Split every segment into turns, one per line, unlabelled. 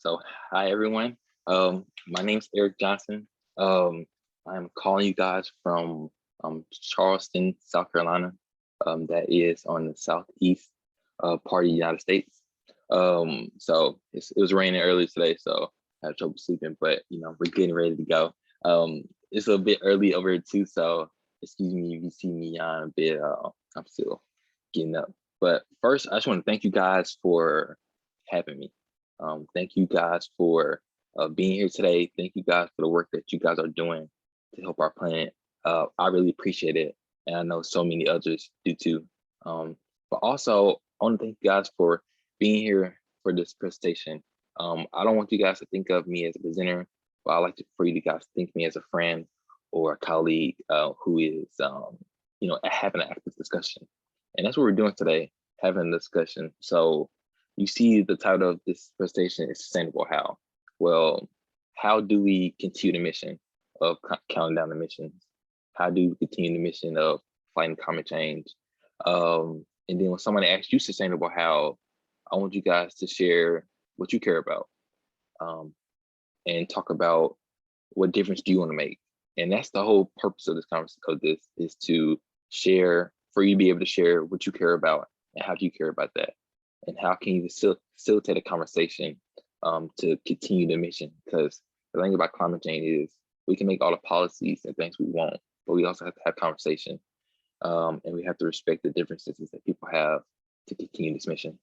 So, hi everyone. My name's Eric Johnson. Um, I'm calling you guys from Charleston, South Carolina. That is on the southeast part of the United States. So it was raining earlier today, so I had trouble sleeping. But we're getting ready to go. It's a bit early over here too, so excuse me if you see me on a bit. I'm still getting up. But first, I just want to thank you guys for having me. Thank you guys for being here today. Thank you guys for the work that you guys are doing to help our planet. I really appreciate it. And I know so many others do too. But also, I want to thank you guys for being here for this presentation. I don't want you guys to think of me as a presenter, but I like for you guys to think of me as a friend or a colleague who is, having an active discussion. And that's what we're doing today, having a discussion. So you see the title of this presentation is Sustainable How. Well, how do we continue the mission of counting down emissions? How do we continue the mission of fighting climate change? And then when somebody asks you sustainable how, I want you guys to share what you care about and talk about what difference do you want to make. And that's the whole purpose of this conversation, of this, is to share, for you to be able to share what you care about and how do you care about that. And how can you facilitate a conversation to continue the mission? Because the thing about climate change is we can make all the policies and things we want, but we also have to have conversation. And we have to respect the differences that people have to continue this mission.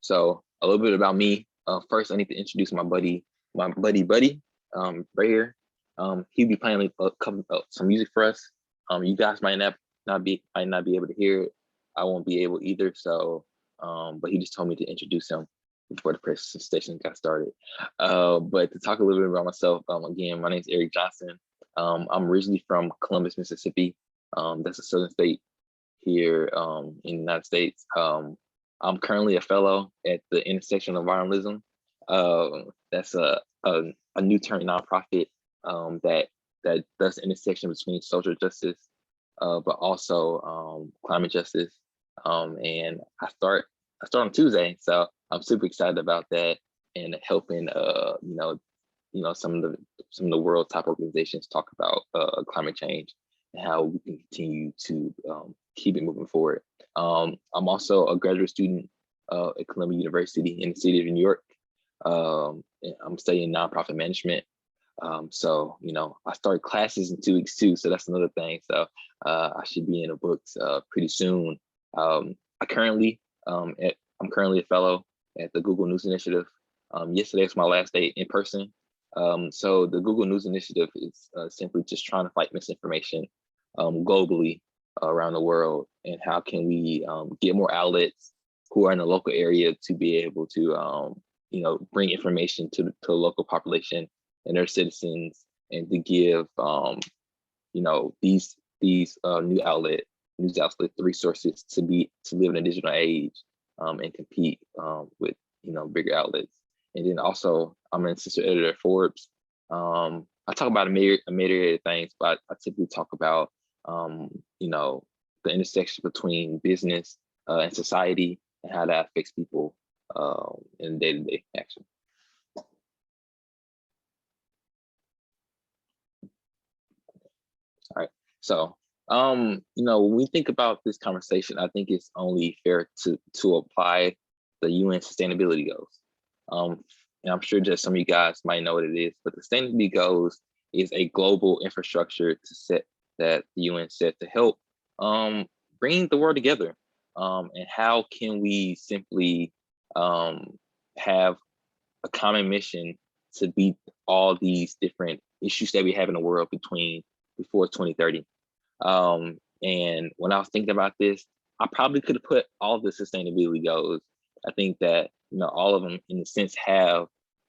So a little bit about me. First, I need to introduce my buddy, right here. He'll be playing some music for us. You guys might not be able to hear it. I won't be able either. So, but he just told me to introduce him before the presentation got started. But to talk a little bit about myself, again, my name is Eric Johnson. I'm originally from Columbus, Mississippi. That's a southern state here in the United States. I'm currently a fellow at the intersection of environmentalism. That's a new turn nonprofit that does the intersection between social justice, but also climate justice. And I start on Tuesday, so I'm super excited about that and helping some of the world top organizations talk about climate change and how we can continue to keep it moving forward. I'm also a graduate student at Columbia University in the city of New York. I'm studying nonprofit management. So I start classes in 2 weeks too, so that's another thing. So I should be in the books pretty soon. I'm currently a fellow at the Google News Initiative. Yesterday was my last day in person. So the Google News Initiative is simply just trying to fight misinformation globally around the world, and how can we get more outlets who are in the local area to be able to bring information to the local population and their citizens, and to give these news outlets the resources to live in a digital age and compete with bigger outlets. And then also I'm an assistant editor at Forbes. I talk about a myriad of things, but I typically talk about the intersection between business and society and how that affects people in day-to-day action. All right, so when we think about this conversation, I think it's only fair to apply the UN sustainability goals. And I'm sure just some of you guys might know what it is, but the sustainability goals is a global infrastructure that the UN set to help bring the world together. And how can we simply have a common mission to beat all these different issues that we have in the world before 2030. And when I was thinking about this, I probably could have put all the sustainability goals. I think that all of them, in a sense, have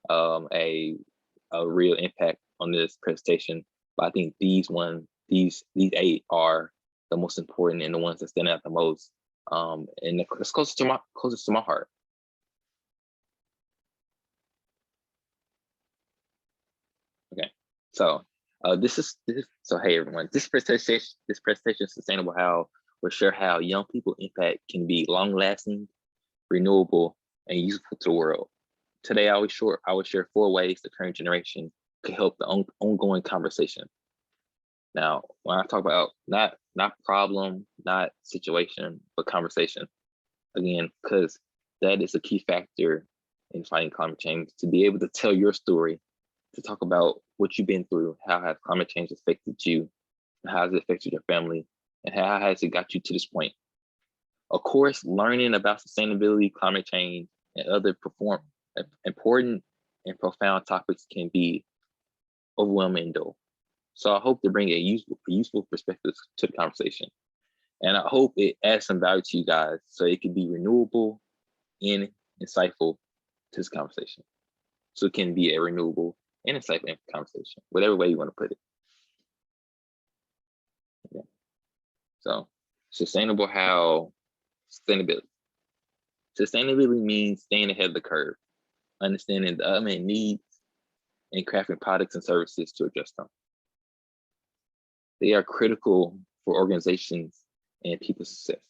a real impact on this presentation. But I think these 8 are the most important and the ones that stand out the most. And it's closest to my heart. Okay, so hey everyone, this presentation Sustainable How will share how young people impact can be long-lasting, renewable, and useful to the world. Today, I would share 4 ways the current generation could help the ongoing conversation. Now, when I talk about not problem, not situation, but conversation, again, because that is a key factor in fighting climate change, to be able to tell your story, to talk about what you've been through, how has climate change affected you, how has it affected your family, and how has it got you to this point. Of course, learning about sustainability, climate change, and other important and profound topics can be overwhelming though. So I hope to bring a useful perspective to the conversation. And I hope it adds some value to you guys so it can be renewable and insightful to this conversation. So it can be a renewable and insightful conversation, whatever way you want to put it. Yeah. So sustainability. Sustainability means staying ahead of the curve, understanding the unmet needs, and crafting products and services to address them. They are critical for organizations and people's success.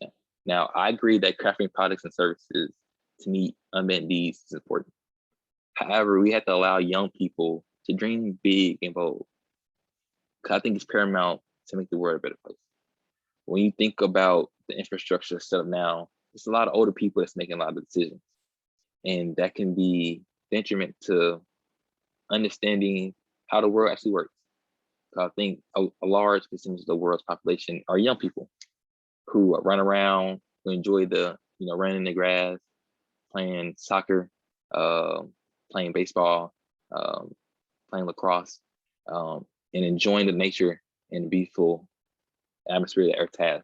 Yeah. Now, I agree that crafting products and services to meet unmet needs is important. However, we have to allow young people to dream big and bold, because I think it's paramount to make the world a better place. When you think about the infrastructure set up now, there's a lot of older people that's making a lot of decisions, and that can be detriment to understanding how the world actually works. I think a large percentage of the world's population are young people who run around, who enjoy the, running in the grass, playing soccer, playing baseball, playing lacrosse, and enjoying the nature and the beautiful atmosphere that Earth has.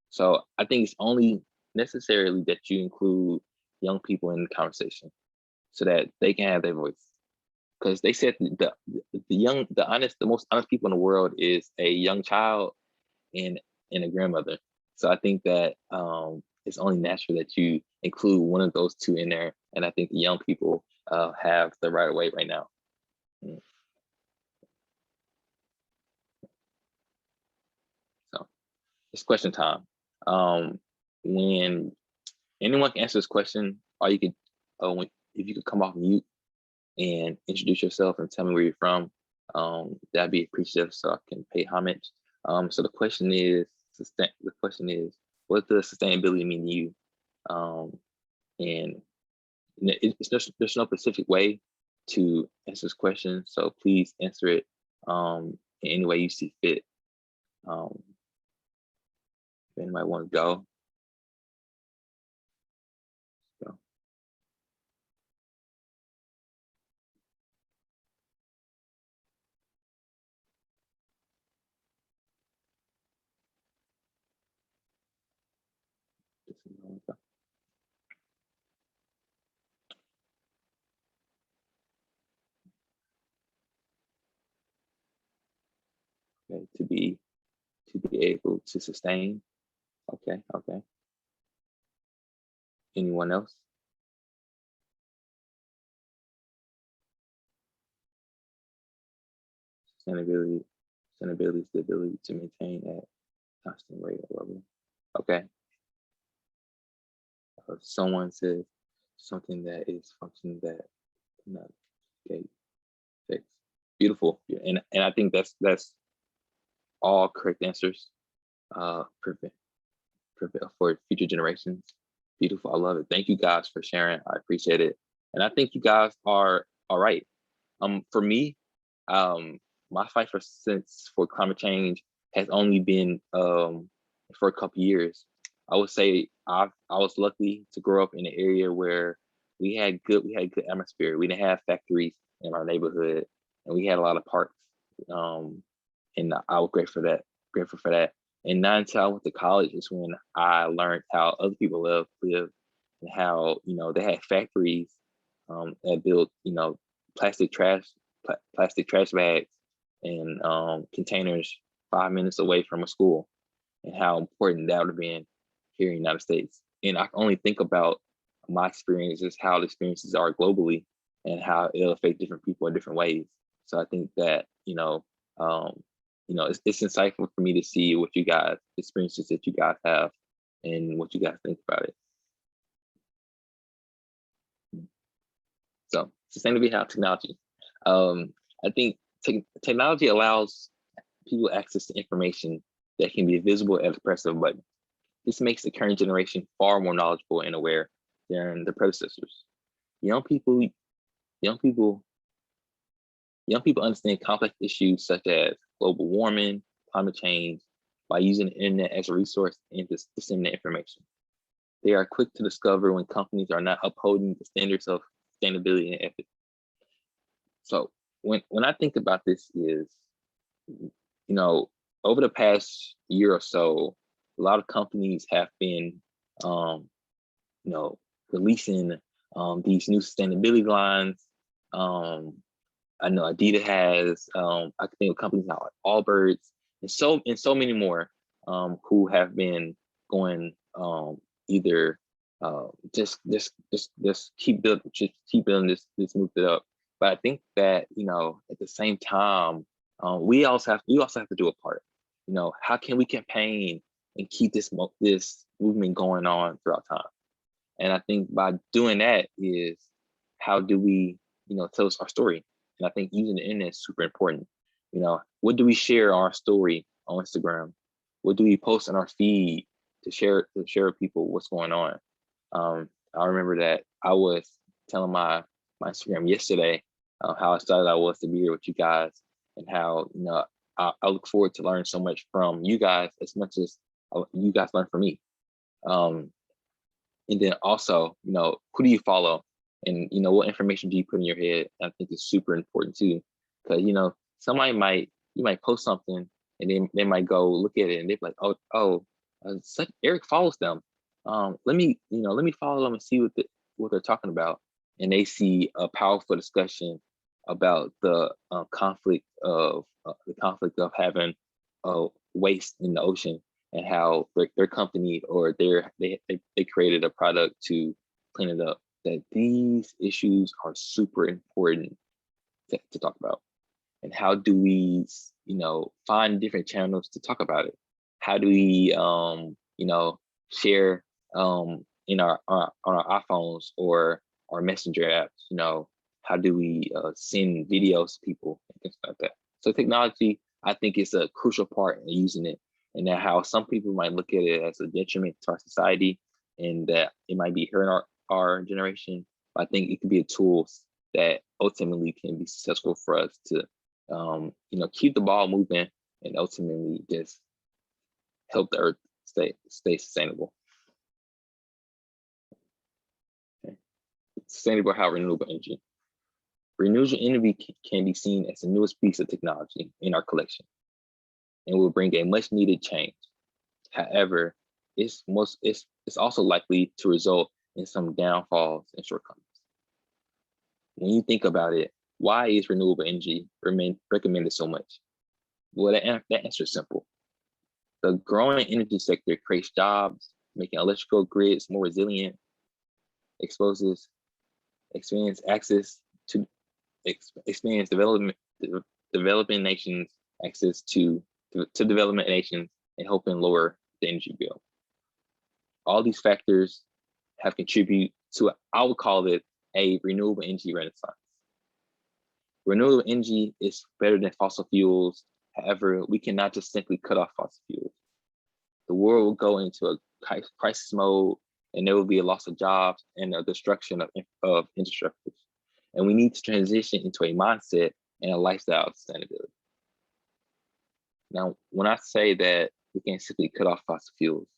So I think it's only necessarily that you include young people in the conversation so that they can have their voice. Because they said the most honest people in the world is a young child and a grandmother. So I think that it's only natural that you include one of those two in there. And I think the young people have the right way right now. So it's question time. When anyone can answer this question, or you could, if you could come off mute and introduce yourself and tell me where you're from, that'd be appreciative so I can pay homage. So the question is, what does sustainability mean to you? And there's no specific way to answer this question, so please answer it in any way you see fit. If anybody want to go. Okay, to be able to sustain. Okay. Anyone else? Sustainability is the ability to maintain at constant rate or level. Okay. Someone says something that is functioning that not fix. Beautiful. And I think that's all correct answers. Perfect for future generations. Beautiful. I love it. Thank you guys for sharing. I appreciate it. And I think you guys are all right. For me, my fight for climate change has only been for a couple years. I would say I was lucky to grow up in an area where we had good atmosphere. We didn't have factories in our neighborhood, and we had a lot of parks. And I was grateful for that. And not until I went to college is when I learned how other people live, and how they had factories that built plastic trash bags and containers 5 minutes away from a school, and how important that would have been here in the United States. And I can only think about my experiences, how the experiences are globally, and how it'll affect different people in different ways. So I think that it's insightful for me to see what you guys, experiences that you guys have, and what you guys think about it. So sustainability how technology. I think technology allows people access to information that can be visible at the press of a button. This makes the current generation far more knowledgeable and aware than the predecessors. Young people, young people, young people understand complex issues such as global warming, climate change, by using the internet as a resource and to disseminate information. They are quick to discover when companies are not upholding the standards of sustainability and ethics. So when I think about this is, over the past year or so, a lot of companies have been, releasing these new sustainability lines. I know Adidas has, I can think of companies now like Allbirds, and so many more who have been going either just keep building this movement up. But I think that at the same time, we also have to do a part. How can we campaign and keep this movement going on throughout time? And I think by doing that is how do we tell us our story? And I think using the internet is super important. What do we share our story on Instagram? What do we post on our feed to share with people what's going on? I remember that I was telling my Instagram yesterday how excited I was to be here with you guys, and how I look forward to learn so much from you guys as much as you guys learn from me. And then also, who do you follow? And what information do you put in your head? I think it's super important too, because somebody you might post something and then they might go look at it and they're like, such Eric follows them. Let me follow them and see what they're talking about. And they see a powerful discussion about the conflict of having waste in the ocean, and how their company or they created a product to clean it up. That these issues are super important to talk about. And how do we find different channels to talk about it? How do we share in our on our iPhones or our messenger apps? How do we send videos to people and things like that? So technology, I think, is a crucial part in using it, and that how some people might look at it as a detriment to our society, and that it might be hurting our generation. But I think it could be a tool that ultimately can be successful for us to keep the ball moving and ultimately just help the earth stay sustainable. Okay. Sustainable how renewable energy. Renewable energy can be seen as the newest piece of technology in our collection and will bring a much needed change. However, it's also likely to result in some downfalls and shortcomings. When you think about it, why is renewable energy recommended so much? Well, that answer is simple. The growing energy sector creates jobs, making electrical grids more resilient, expands developing nations access to development nations, and helping lower the energy bill. All these factors have contributed to, I would call it, a renewable energy renaissance. Renewable energy is better than fossil fuels. However, we cannot just simply cut off fossil fuels. The world will go into a crisis mode, and there will be a loss of jobs and a destruction of infrastructures. And we need to transition into a mindset and a lifestyle of sustainability. Now, when I say that we can't simply cut off fossil fuels,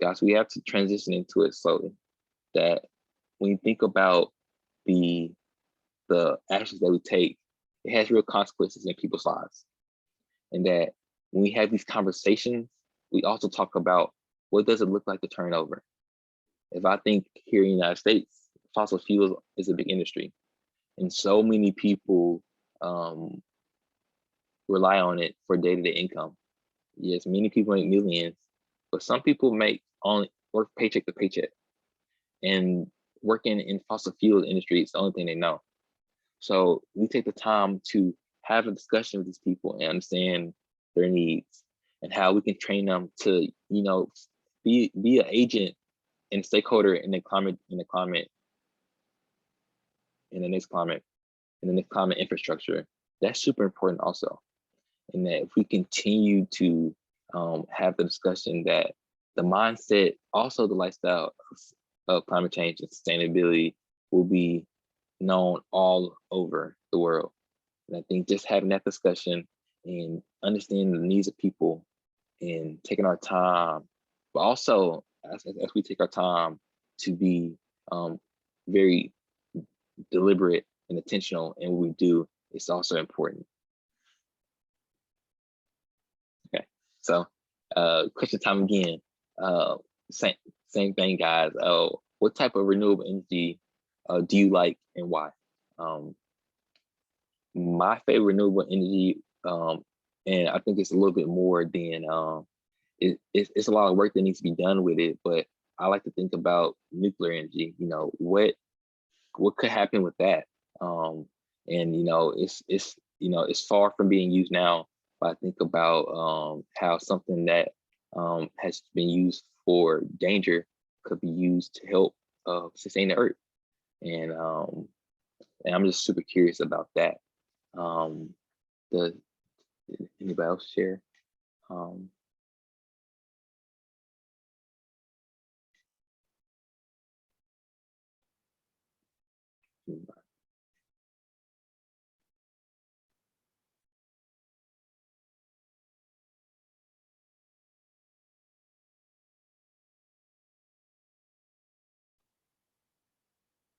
guys, we have to transition into it slowly. That when you think about the actions that we take, it has real consequences in people's lives. And that when we have these conversations, we also talk about what does it look like to turn over. If I think here in the United States, fossil fuels is a big industry, and so many people rely on it for day-to-day income. Yes, many people make millions, but some people only work paycheck to paycheck. And working in fossil fuel industry is the only thing they know. So we take the time to have a discussion with these people and understand their needs, and how we can train them to, be an agent and stakeholder in the climate in the next climate, in the next climate infrastructure, that's super important also. And that if we continue to have the discussion that the mindset, also the lifestyle of climate change and sustainability will be known all over the world. And I think just having that discussion and understanding the needs of people and taking our time, but also as we take our time to be very deliberate and intentional in what we do, it's also important. Okay, so question time again. Same thing, guys. What type of renewable energy do you like and why? My favorite renewable energy, and I think it's a little bit more than it's a lot of work that needs to be done with it, but I like to think about nuclear energy. You know, what could happen with that? And you know, it's far from being used now, but I think about how something that has been used for danger could be used to help sustain the earth. And I'm just super curious about that. Does anybody else share?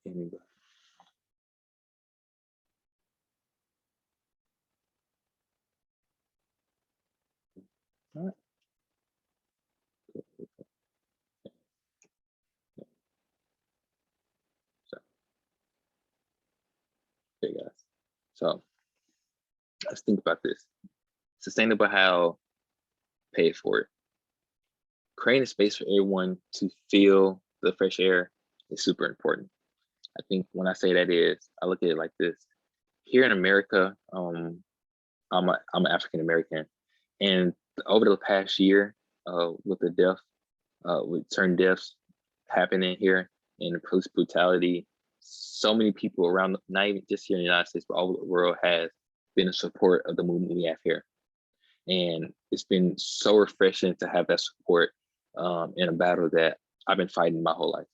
Anybody? All right. So, okay, guys. So let's think about this. Sustainable how pay for it. Creating a space for everyone to feel the fresh air is super important. I think when I say that is, I look at it like this. Here in America, I'm an African American, and over the past year, with the death, with certain deaths happening here and the police brutality, so many people around, not even just here in the United States, but all over the world, has been in support of the movement we have here. And it's been so refreshing to have that support in a battle that I've been fighting my whole life.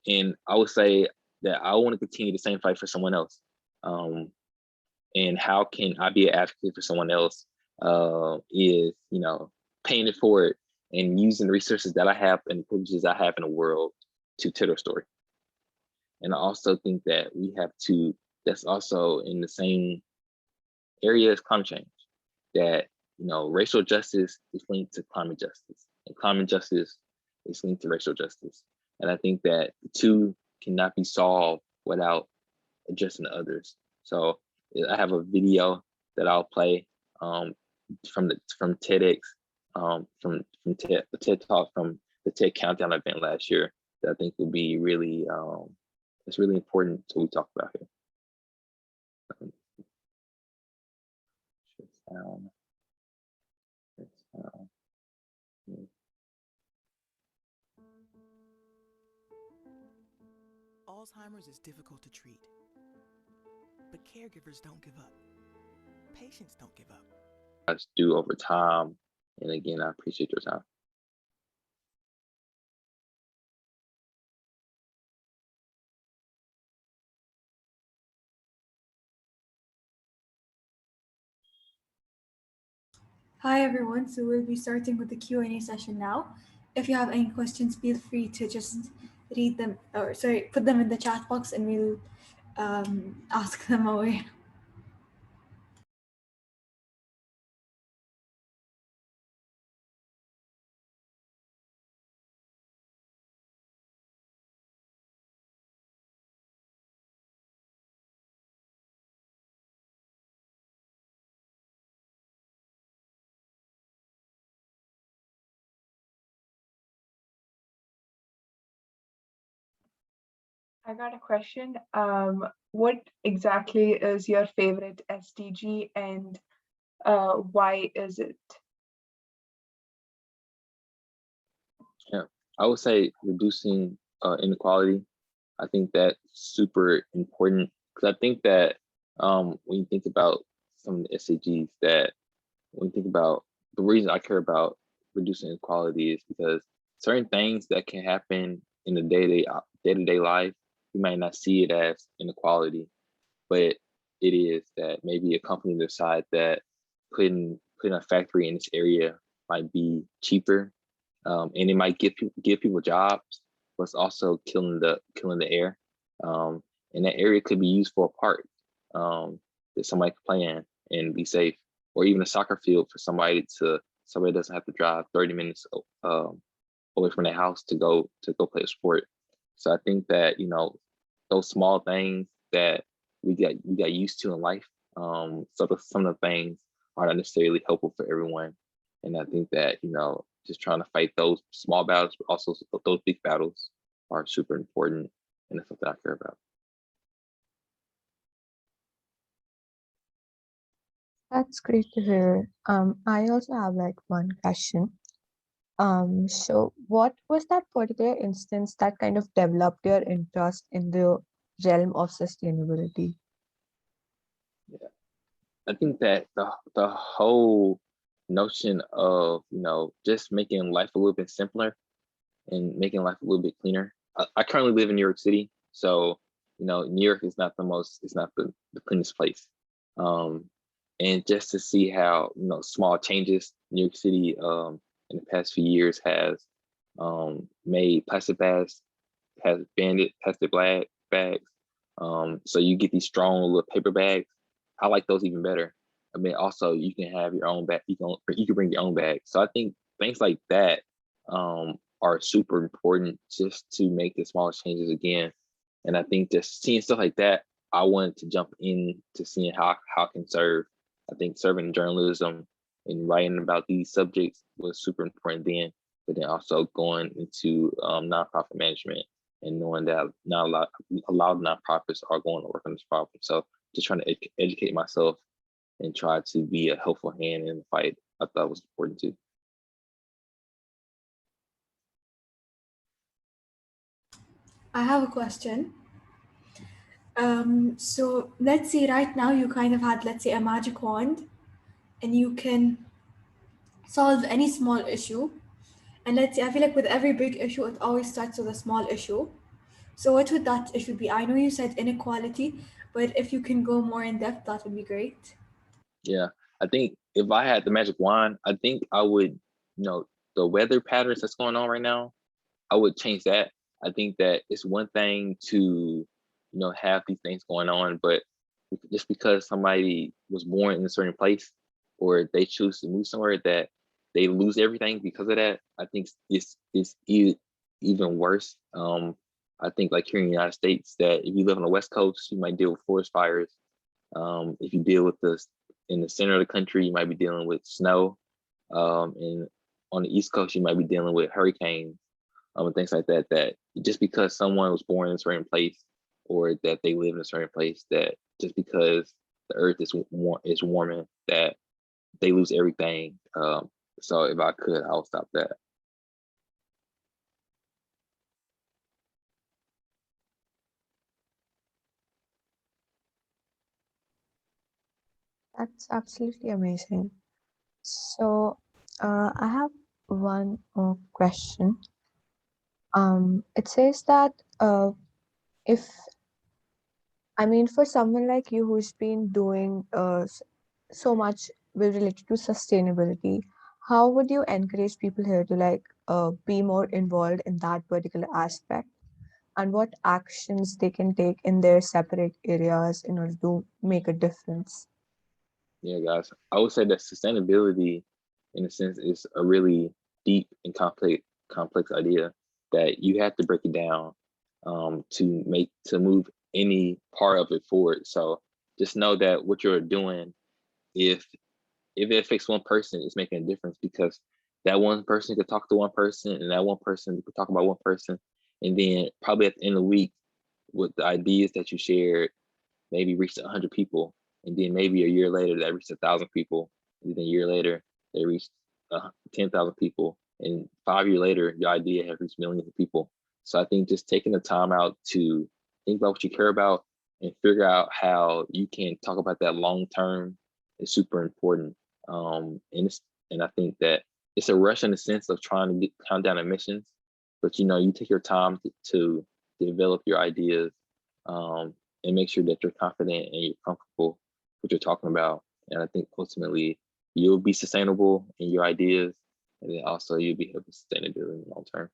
And I would say that I want to continue the same fight for someone else. And how can I be an advocate for someone else is, you know, paying it forward and using the resources that I have and the privileges I have in the world to tell their story. And I also think that we have to, that's also in the same area as climate change, that, you know, racial justice is linked to climate justice, and climate justice is linked to racial justice. And I think that the two cannot be solved without addressing the others. So I have a video that I'll play from TEDx, from TED Talk from the TED Countdown event last year that I think will be really it's really important to what we talk about here.
Alzheimer's is difficult to treat, but caregivers don't give up. Patients don't give up.
Guys do over time, and again, I appreciate your time.
Hi everyone, so we'll be starting with the Q&A session now. If you have any questions, feel free to just read them, or sorry, put them in the chat box and we'll ask them away.
I got a question. What exactly is your favorite SDG and why is it?
Yeah, I would say reducing inequality I think that's super important because I think that when you think about some of the SDGs, that when you think about the reason I care about reducing inequality is because certain things that can happen in the day-to-day life, you might not see it as inequality, but it is that maybe a company decide that putting a factory in this area might be cheaper, and it might give people jobs, but it's also killing the air. Um, and that area could be used for a park that somebody could play in and be safe, or even a soccer field for somebody doesn't have to drive 30 minutes away from their house to go play a sport. So I think that those small things that we got used to in life. Some of the things are not necessarily helpful for everyone, and I think that just trying to fight those small battles, but also those big battles are super important, and that's something I care about.
That's great to hear. I also have like one question. So what was that particular instance that kind of developed your interest in the realm of sustainability?
Yeah, I think that the whole notion of just making life a little bit simpler and making life a little bit cleaner. I currently live in New York City, so New York is not it's not the cleanest place. Um, and just to see how small changes New York City in the past few years has made plastic bags, has banned plastic bags. So you get these strong little paper bags. I like those even better. I mean, also you can have your own bag. You can bring your own bag. So I think things like that are super important just to make the smallest changes again. And I think just seeing stuff like that, I wanted to jump in to seeing how I can serve. I think serving in journalism and writing about these subjects was super important then, but then also going into nonprofit management and knowing that not a lot of nonprofits are going to work on this problem. So just trying to educate myself and try to be a helpful hand in the fight, I thought was important too.
I have a question. So let's say right now you kind of had, let's say, a magic wand, and you can solve any small issue. And let's say, I feel like with every big issue, it always starts with a small issue. So what would that issue be? I know you said inequality, but if you can go more in depth, that would be great.
Yeah, I think if I had the magic wand, I think I would, the weather patterns that's going on right now, I would change that. I think that it's one thing to, have these things going on, but just because somebody was born in a certain place or they choose to move somewhere that they lose everything because of that, I think even worse. I think like here in the United States, that if you live on the West Coast, you might deal with forest fires. If you deal with this in the center of the country, you might be dealing with snow. And on the East Coast, you might be dealing with hurricanes and things like that. That just because someone was born in a certain place or that they live in a certain place, that just because the earth is warming, that they lose everything. So if I could, I'll stop that.
That's absolutely amazing. So I have one question. It says that if I mean, for someone like you who's been doing so much with related to sustainability, how would you encourage people here to like be more involved in that particular aspect, and what actions they can take in their separate areas in order to make a difference?
Yeah, guys, I would say that sustainability, in a sense, is a really deep and complex idea that you have to break it down to move any part of it forward. So just know that what you're doing, if it affects one person, it's making a difference because that one person could talk to one person, and that one person could talk about one person, and then probably at the end of the week, with the ideas that you shared, maybe reached 100 people, and then maybe a year later that reached 1,000 people, and then a year later they reached 10,000 people, and 5 years later your idea has reached millions of people. So I think just taking the time out to think about what you care about and figure out how you can talk about that long term is super important. And I think that it's a rush in the sense of trying to count down emissions, but you take your time to develop your ideas, and make sure that you're confident and you're comfortable what you're talking about. And I think ultimately you'll be sustainable in your ideas, and then also you'll be able to sustainability in the long term.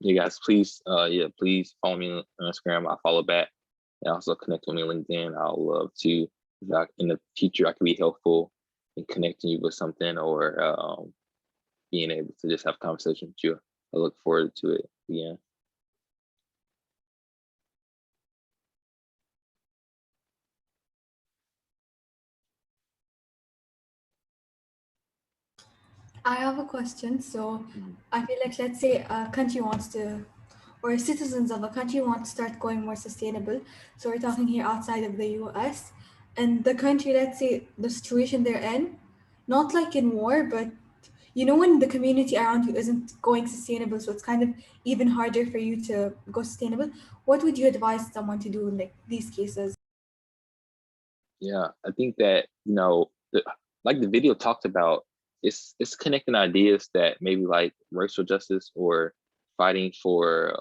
You guys, please, please follow me on Instagram. I'll follow back, and also connect with me on LinkedIn. I'll love to, if in the future I can be helpful in connecting you with something, or being able to just have a conversation with you. I look forward to it again.
I have a question. So I feel like, let's say a country wants to, or citizens of a country want to start going more sustainable. So we're talking here outside of the US. And the country, let's say the situation they're in, not like in war, but when the community around you isn't going sustainable, so it's kind of even harder for you to go sustainable. What would you advise someone to do in like these cases?
Yeah, I think that like the video talked about, it's connecting ideas that maybe like racial justice or fighting for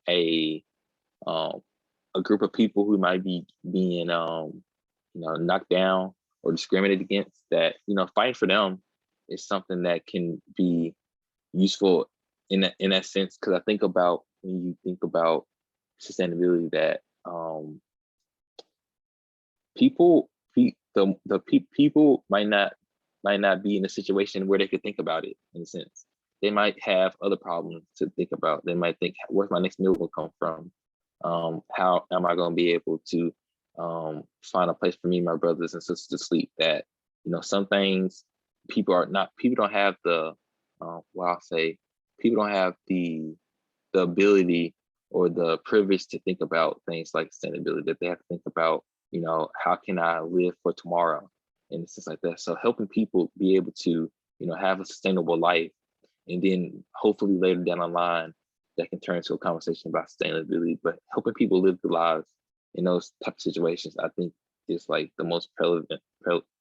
a um, a group of people who might be being knocked down or discriminated against. That fighting for them is something that can be useful in that sense. Because I think about when you think about sustainability, that people people might not be in a situation where they could think about it. In a sense, they might have other problems to think about. They might think, where's my next meal going to come from? How am I going to be able to find a place for me and my brothers and sisters to sleep? That some things people don't have the I'll say, people don't have the ability or the privilege to think about things like sustainability. That they have to think about, how can I live for tomorrow, and it's just like that. So helping people be able to have a sustainable life, and then hopefully later down the line that can turn into a conversation about sustainability. But helping people live their lives in those type of situations, I think, is like the most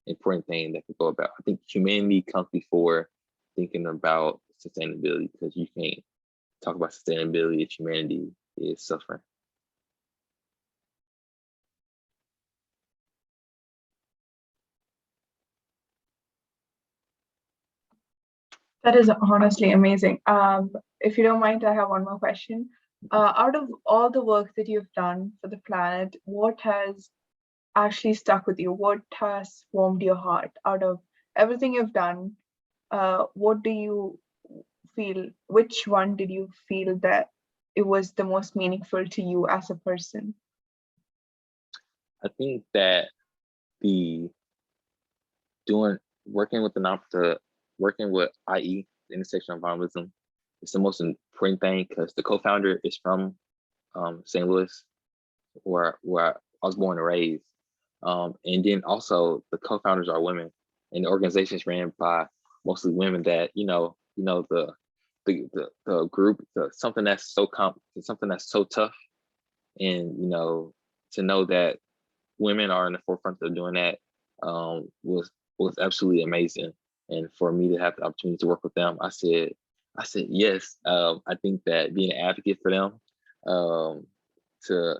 important thing that could go about. I think humanity comes before thinking about sustainability, because you can't talk about sustainability if humanity is suffering.
That is honestly amazing. If you don't mind, I have one more question. Out of all the work that you've done for the planet, what has actually stuck with you? What has warmed your heart? Out of everything you've done, what do you feel? Which one did you feel that it was the most meaningful to you as a person?
I think that the doing working with working with IE, the intersection of environmentalism, is the most important thing, because the co-founder is from St. Louis, where I was born and raised. And then also the co-founders are women, and the organization is ran by mostly women. That the group, something that's something that's so tough, and to know that women are in the forefront of doing that was absolutely amazing. And for me to have the opportunity to work with them, I said yes. I think that being an advocate for them, to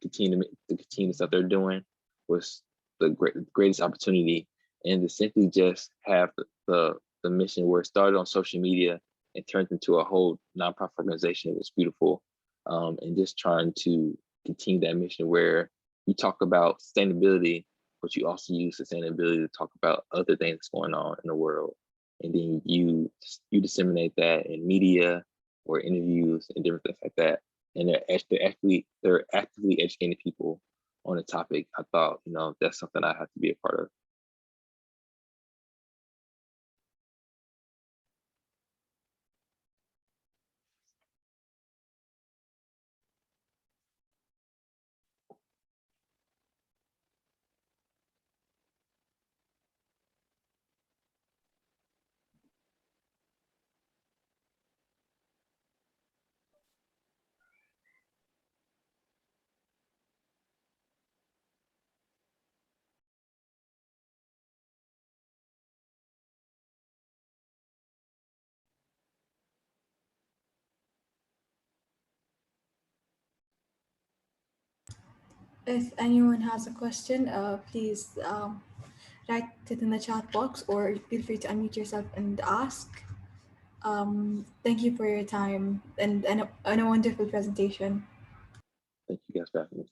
continue the stuff they're doing, was the greatest opportunity. And to simply just have the mission where it started on social media and turned into a whole nonprofit organization, it was beautiful. And just trying to continue that mission where you talk about sustainability, but you also use sustainability to talk about other things going on in the world. And then you disseminate that in media or interviews and different things like that. And they're actively educating people on the topic. I thought, that's something I have to be a part of.
If anyone has a question, please write it in the chat box or feel free to unmute yourself and ask. Thank you for your time and a wonderful presentation.
Thank you guys for having me.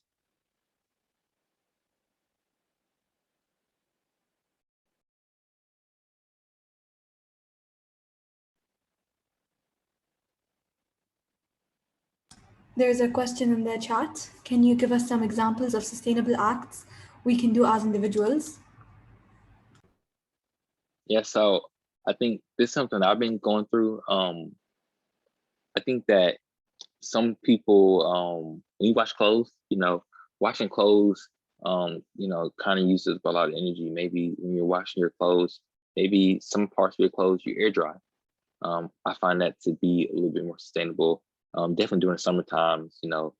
There's a question in the chat. Can you give us some examples of sustainable acts we can do as individuals?
Yeah, so I think this is something I've been going through. I think that some people, when you wash clothes, washing clothes, kind of uses a lot of energy. Maybe when you're washing your clothes, maybe some parts of your clothes you air dry. I find that to be a little bit more sustainable. Definitely during summer times, the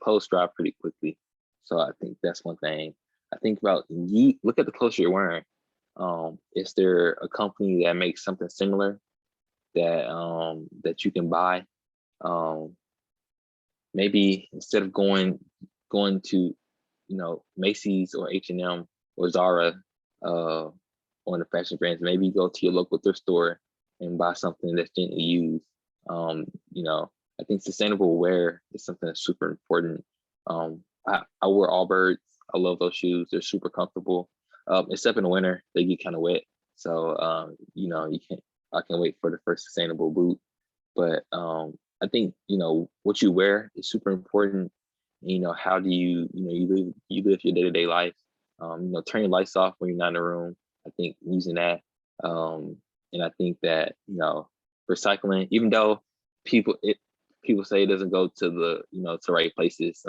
clothes dry pretty quickly. So I think that's one thing. I think about you look at the clothes you're wearing. Is there a company that makes something similar that you can buy? Um, Maybe instead of going to Macy's or H&M or Zara on the fashion brands, maybe you go to your local thrift store and buy something that's gently used. um you know I think sustainable wear is something that's super important. I wear Allbirds. I love those shoes. They're super comfortable, except in the winter they get kind of wet. So you can't I can wait for the first sustainable boot. But I think what you wear is super important. How do you live your day-to-day life. Turn your lights off when you're not in the room. I think using that. And I think that recycling, even though people say it doesn't go to to the right places.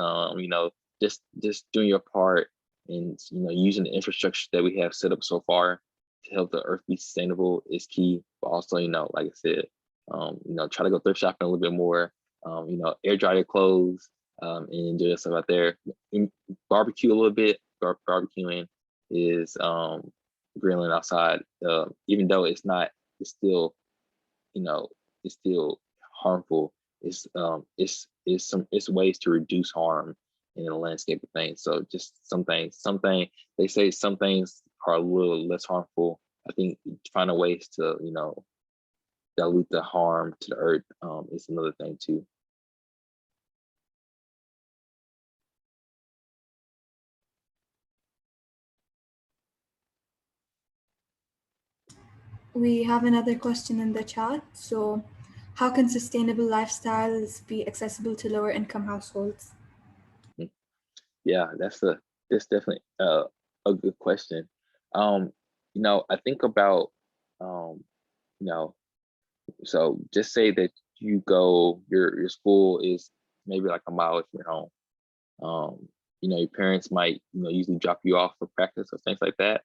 Just doing your part and using the infrastructure that we have set up so far to help the earth be sustainable is key. But also, like I said, try to go thrift shopping a little bit more. Air dry your clothes, and enjoy yourself out there. Barbecue a little bit. Barbecuing is grilling outside. Even though it's still, it's still harmful. It's ways to reduce harm in the landscape of things. So just something they say some things are a little less harmful. I think finding ways to dilute the harm to the earth is another thing too.
We have another question in the chat. So, how can sustainable lifestyles be accessible to lower income households?
Yeah, that's definitely a good question. I think about um, you know, so just say that your school is maybe like a mile from your home. Your parents might usually drop you off for practice or things like that.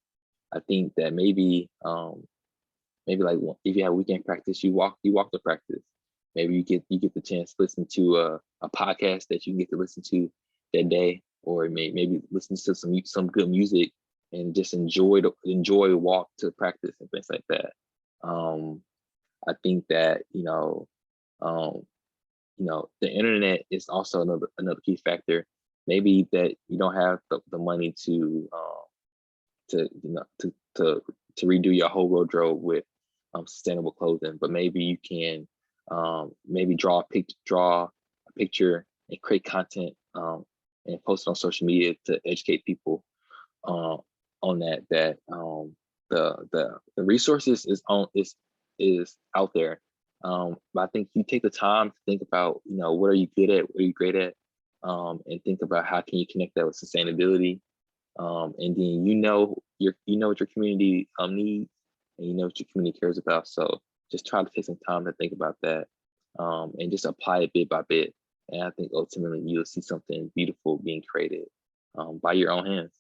I think that maybe like if you have weekend practice, you walk to practice. Maybe you get the chance to listen to a podcast that you can get to listen to that day, or maybe listen to some good music and just enjoy a walk to practice and things like that. Um, I think that um, the internet is also another key factor. Maybe that you don't have the money to redo your whole wardrobe with sustainable clothing, but maybe you can maybe draw a picture and create content and post it on social media to educate people uh, on that the resources is out there. But I think you take the time to think about what are you good at, what are you great at, and think about how can you connect that with sustainability. And then what your community needs, and what your community cares about. So just try to take some time to think about that, and just apply it bit by bit. And I think ultimately you'll see something beautiful being created by your own hands.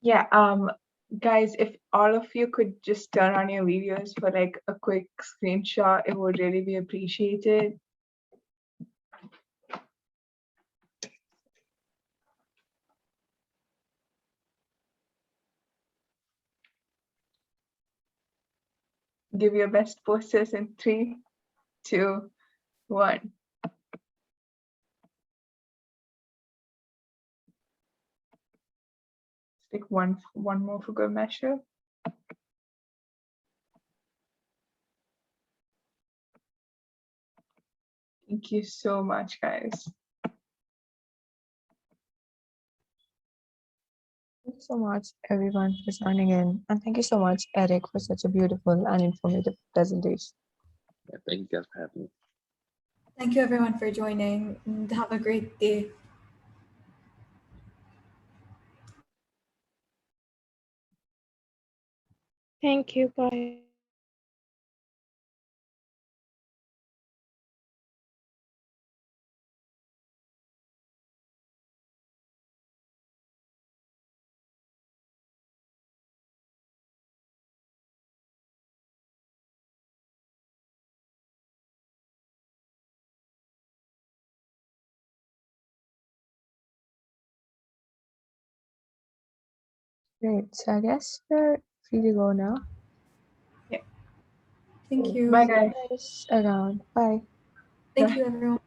Yeah, Guys, if all of you could just turn on your videos for like a quick screenshot, it would really be appreciated. Give your best posters in 3, 2, 1. Take one more for good measure. Thank you so much, guys.
Thank you so much, everyone, for joining in. And thank you so much, Eric, for such a beautiful and informative presentation.
Yeah, thank you guys for having me.
Thank you everyone for joining, and have a great day.
Thank you. Bye.
Great. So I guess we're free to go now.
Thank you.
Bye, guys.
Guys, around. Bye.
Thank
Bye.
you everyone.